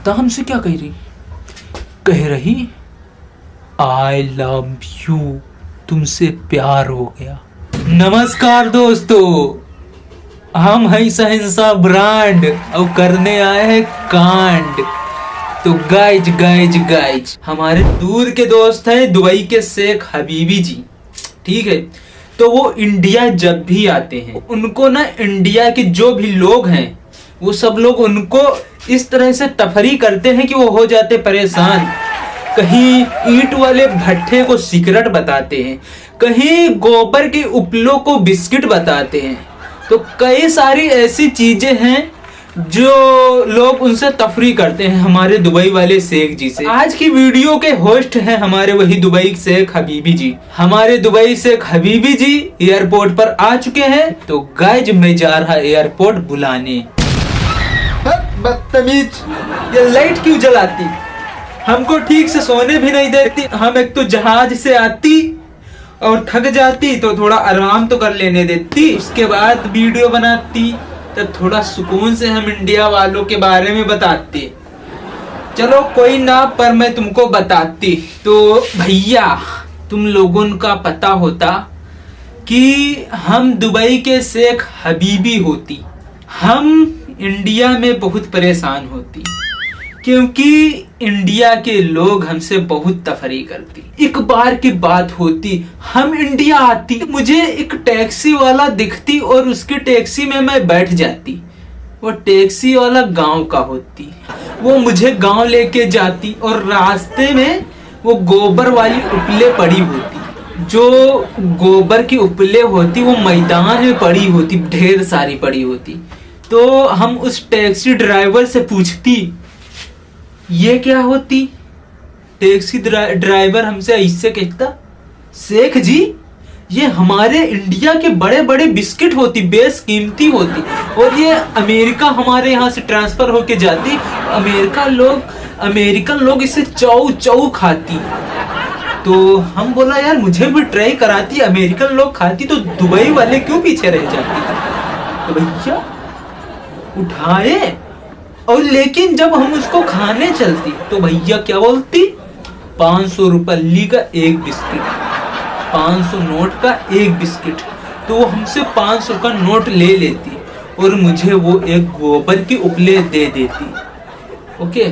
पता हमसे क्या कह रही? कह रही आई लव यू, तुमसे प्यार हो गया। नमस्कार दोस्तों, हम हैं शहंशाह ब्रांड और करने आए हैं कांड। तो गाइज हमारे दूर के दोस्त हैं दुबई के शेख हबीबी जी, ठीक है। तो वो इंडिया जब भी आते हैं उनको ना इंडिया के जो भी लोग हैं वो सब लोग उनको इस तरह से तफरी करते हैं कि वो हो जाते परेशान। कहीं ईंट वाले भट्ठे को सिगरेट बताते हैं, कहीं गोबर के उपलों को बिस्किट बताते हैं। तो कई सारी ऐसी चीजें हैं जो लोग उनसे तफरी करते हैं हमारे दुबई वाले शेख जी से। आज की वीडियो के होस्ट हैं हमारे वही दुबई शेख हबीबी जी। हमारे दुबई शेख हबीबी जी एयरपोर्ट पर आ चुके हैं। तो गाइज मैं जा रहा एयरपोर्ट बुलाने। बदतमीज, ये लाइट क्यों जलाती? हमको ठीक से सोने भी नहीं देती। हम एक तो जहाज से आती और थक जाती तो थोड़ा आराम तो कर लेने देती, उसके बाद वीडियो बनाती, तब थोड़ा सुकून से हम इंडिया वालों के बारे में बताते। चलो कोई ना, पर मैं तुमको बताती। तो भैया तुम लोगों का पता होता कि हम दुबई के शेख हबीबी होती, हम इंडिया में बहुत परेशान होती क्योंकि इंडिया के लोग हमसे बहुत तफरी करती। एक बार की बात होती, हम इंडिया आती, मुझे एक टैक्सी वाला दिखती और उसकी टैक्सी में मैं बैठ जाती। वो टैक्सी वाला गांव का होती, वो मुझे गांव लेके जाती और रास्ते में वो गोबर वाली उपले पड़ी होती। जो गोबर की उपले होती वो मैदान में पड़ी होती, ढेर सारी पड़ी होती। तो हम उस टैक्सी ड्राइवर से पूछती ये क्या होती? टैक्सी ड्राइवर हमसे ऐसे कहता, शेख जी ये हमारे इंडिया के बड़े बड़े बिस्किट होती, बेशकीमती होती, और ये अमेरिका हमारे यहाँ से ट्रांसफर होके जाती। अमेरिकन लोग इसे चाऊ चाऊ खाती। तो हम बोला यार मुझे भी ट्राई कराती, अमेरिकन लोग खाती तो दुबई वाले क्यों पीछे रह जाती? तो भैया उठाए, और लेकिन जब हम उसको खाने चलती तो भैया क्या बोलती? 500 रुपये का एक बिस्किट, 500 नोट का एक बिस्किट। तो वो हमसे 500 का नोट ले लेती और मुझे वो एक गोबर की उपले दे देती। ओके,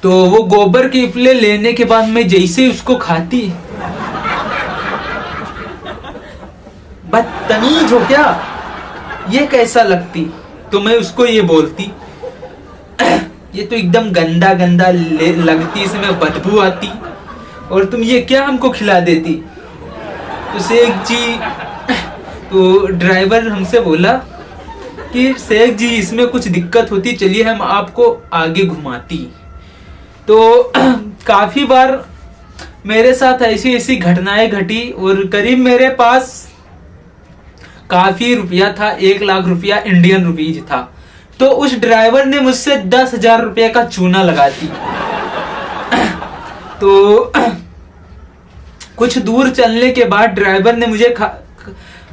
तो वो गोबर की उपले लेने के बाद मैं जैसे उसको खाती, बदतमीज हो क्या, ये कैसा लगती? तो मैं उसको ये बोलती ये तो एकदम गंदा गंदा लगती, इसमें बदबू आती, और तुम ये क्या हमको खिला देती? तो शेख जी, तो ड्राइवर हमसे बोला कि शेख जी इसमें कुछ दिक्कत होती, चलिए हम आपको आगे घुमाती। तो काफी बार मेरे साथ ऐसी ऐसी घटनाएं घटी और करीब मेरे पास काफी रुपया था, 1 लाख रुपया इंडियन रुपीज था। तो उस ड्राइवर ने मुझसे 10,000 रुपये का चूना लगा दी। तो कुछ दूर चलने के बाद ड्राइवर ने मुझे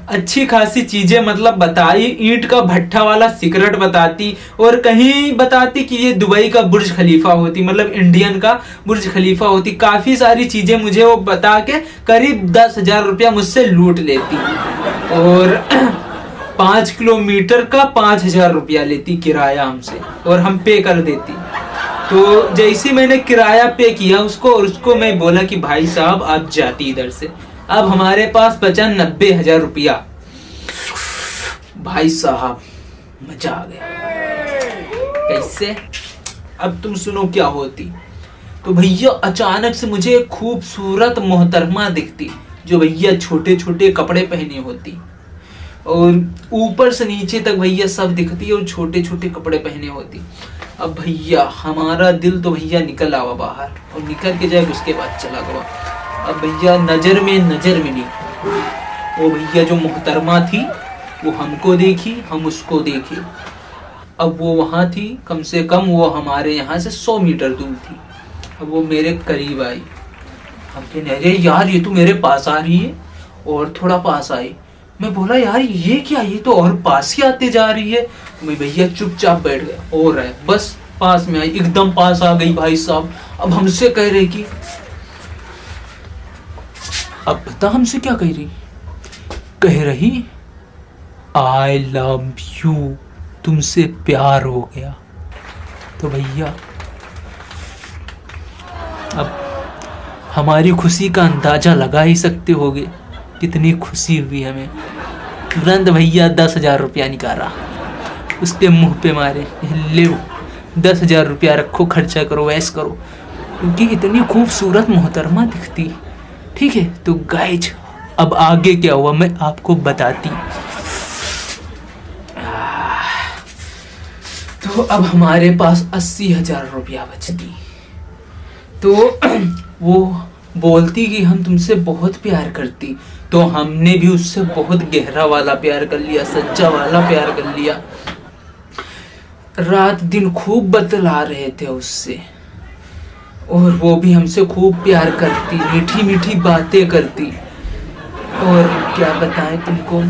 अच्छी खासी चीजें मतलब बताई। ईंट का भट्ठा वाला सिगरेट बताती, और कहीं बताती कि ये दुबई का बुर्ज खलीफा होती, मतलब इंडियन का बुर्ज खलीफा होती। काफी सारी चीजें मुझे वो बता के करीब 10,000 रुपया मुझसे लूट लेती, और 5 किलोमीटर का 5,000 रुपया लेती किराया हमसे, और हम पे कर देती। तो जैसे मैंने किराया पे किया उसको, और उसको मैं बोला कि भाई साहब आप जाती इधर से, अब हमारे पास बचा 90,000 रुपया। भाई साहब मजा आ गया। कैसे? अब तुम सुनो क्या होती। तो भैया अचानक से मुझे एक खूबसूरत मोहतरमा दिखती, जो भैया छोटे छोटे कपड़े पहने होती, और ऊपर से नीचे तक भैया सब दिखती और छोटे छोटे कपड़े पहने होती। अब भैया हमारा दिल तो भैया निकल आवा बाहर, और निकल के जाए उसके बाद चला गया। अब भैया नजर में मिली। वो भैया जो मोहतरमा थी वो हमको देखी, हम उसको देखे। अब वो वहाँ थी, कम से कम वो हमारे यहाँ से 100 मीटर दूर थी। अब वो मेरे करीब आई, हम कहने अरे यार ये तो मेरे पास आ रही है, और थोड़ा पास आई। मैं बोला यार ये क्या, ये तो और पास ही आते जा रही है। मैं भैया चुपचाप बैठ गया, और है बस पास में आई, एकदम पास आ गई भाई साहब। अब हमसे कह रही कि अब पता हमसे क्या कह रही, कह रही आई लव यू, तुमसे प्यार हो गया। तो भैया अब हमारी खुशी का अंदाजा लगा ही सकते होगे कितनी खुशी हुई हमें। तुरंत भैया 10,000 रुपया निकाला, उसके मुंह पे मारे, ले 10,000 रुपया रखो, खर्चा करो, ऐश करो, क्योंकि इतनी खूबसूरत मोहतरमा दिखती। ठीक है, तो गाइज अब आगे क्या हुआ मैं आपको बताती। तो अब हमारे पास 80,000 रुपया बचती। तो वो बोलती कि हम तुमसे बहुत प्यार करती, तो हमने भी उससे बहुत गहरा वाला प्यार कर लिया, सच्चा वाला प्यार कर लिया। रात दिन खूब बतला रहे थे उससे, और वो भी हमसे खूब प्यार करती, मीठी मीठी बातें करती। और क्या बताएं तुमको,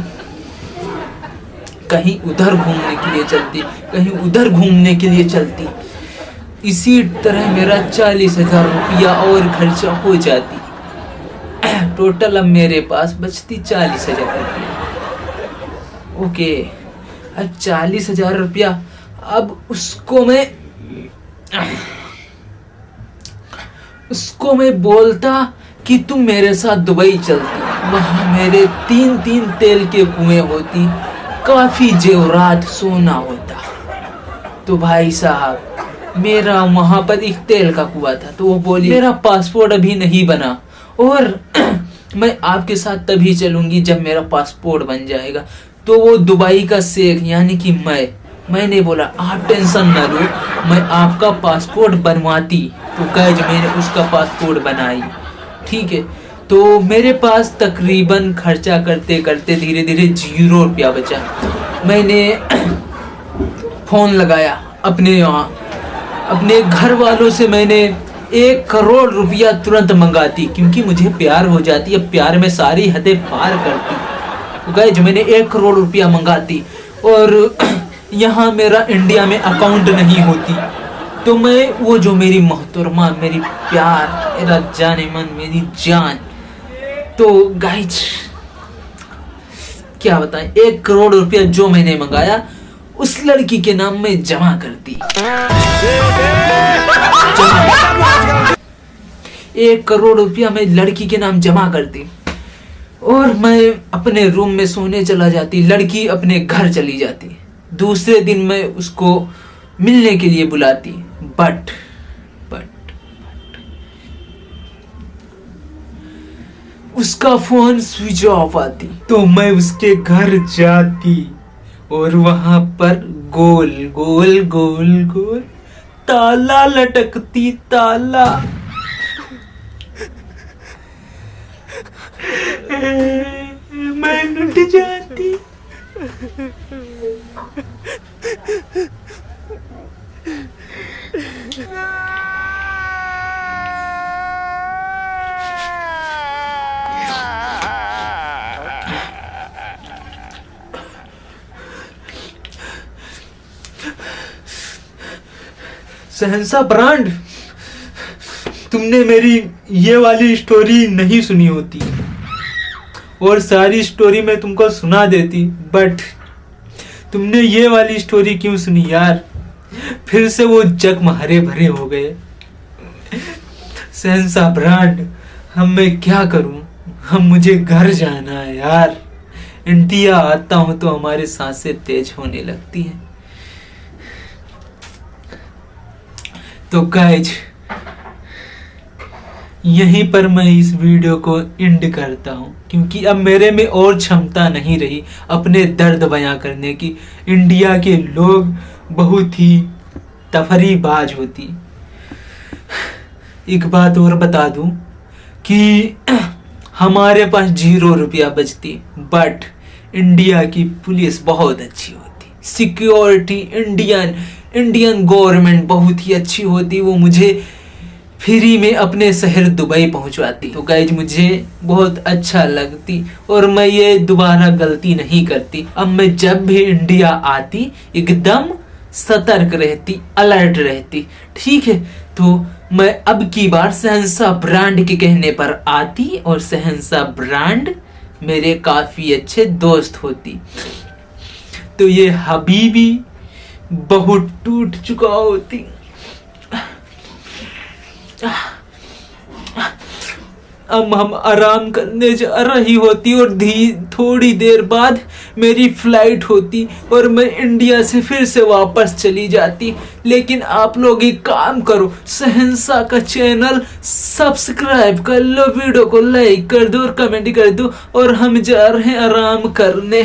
कहीं उधर घूमने के लिए चलती, कहीं उधर घूमने के लिए चलती। इसी तरह मेरा 40,000 रुपया और खर्चा हो जाती। टोटल अब मेरे पास बचती 40,000 रुपया। ओके, अब 40,000 रुपया, अब उसको मैं बोलता कि तुम मेरे साथ दुबई चलती, वहां मेरे 3 तेल के कुएं होती, काफी जेवरात सोना होता। तो भाई साहब मेरा वहां पर एक तेल का कुआं था, तो वो बोली मेरा पासपोर्ट अभी नहीं बना, और मैं आपके साथ तभी चलूंगी जब मेरा पासपोर्ट बन जाएगा। तो वो दुबई का शेख यानी कि मैंने बोला आप टेंशन ना लो, मैं आपका पासपोर्ट बनवाती। तो गाइस मैंने उसका पासपोर्ट बनाई। ठीक है, तो मेरे पास तकरीबन खर्चा करते करते धीरे धीरे 0 रुपया बचा। मैंने फोन लगाया अपने घर वालों से, मैंने 1 करोड़ रुपया तुरंत मंगाती, क्योंकि मुझे प्यार हो जाती, अब प्यार में सारी हदें पार करती। तो गाइस जो मैंने 1 करोड़ रुपया मंगाती, और यहाँ मेरा इंडिया में अकाउंट नहीं होती, तो मैं वो जो मेरी मोहतरमा, मेरी प्यार, मेरा जाने मन, मेरी जान, तो गाइस क्या बताएं, 1 करोड़ रुपया जो मैंने मंगाया उस लड़की के नाम में जमा करती। 1 करोड़ रुपया मैं लड़की के नाम जमा करती, और मैं अपने रूम में सोने चला जाती, लड़की अपने घर चली जाती। दूसरे दिन मैं उसको मिलने के लिए बुलाती, बट उसका फोन स्विच ऑफ आती। तो मैं उसके घर जाती, और वहां पर गोल गोल गोल गोल ताला लटकती, ताला। मैं लुट जाती। सहनसा ब्रांड, तुमने मेरी ये वाली स्टोरी नहीं सुनी होती, और सारी स्टोरी मैं तुमको सुना देती, बट तुमने ये वाली स्टोरी क्यों सुनी यार? फिर से वो जख्म हरे भरे हो गए। सहनसा ब्रांड, हम मैं क्या करूं, मुझे घर जाना है यार। इंडिया आता हूं तो हमारी सांसें तेज होने लगती हैं। तो गाइज यहीं पर मैं इस वीडियो को एंड करता हूं, क्योंकि अब मेरे में और क्षमता नहीं रही अपने दर्द बयां करने की। इंडिया के लोग बहुत ही तफरीबाज होती। एक बात और बता दूं कि हमारे पास 0 रुपया बचती, बट इंडिया की पुलिस बहुत अच्छी होती, सिक्योरिटी इंडियन गवर्नमेंट बहुत ही अच्छी होती। वो मुझे फ्री में अपने शहर दुबई पहुंचवाती। तो गाइज मुझे बहुत अच्छा लगती, और मैं ये दोबारा गलती नहीं करती। अब मैं जब भी इंडिया आती एकदम सतर्क रहती, अलर्ट रहती। ठीक है, तो मैं अब की बार शहंशाह ब्रांड के कहने पर आती और शहंशाह ब्रांड मेरे काफी अच्छे दोस्त होती। तो ये हबीबी बहुत टूट चुका होती। अब हम आराम करने जा रही होती और थोड़ी देर बाद मेरी फ्लाइट होती और मैं इंडिया से फिर से वापस चली जाती। लेकिन आप लोग एक काम करो, शहंशाह का चैनल सब्सक्राइब कर लो, वीडियो को लाइक कर दो और कमेंट कर दो, और हम जा रहे हैं आराम करने।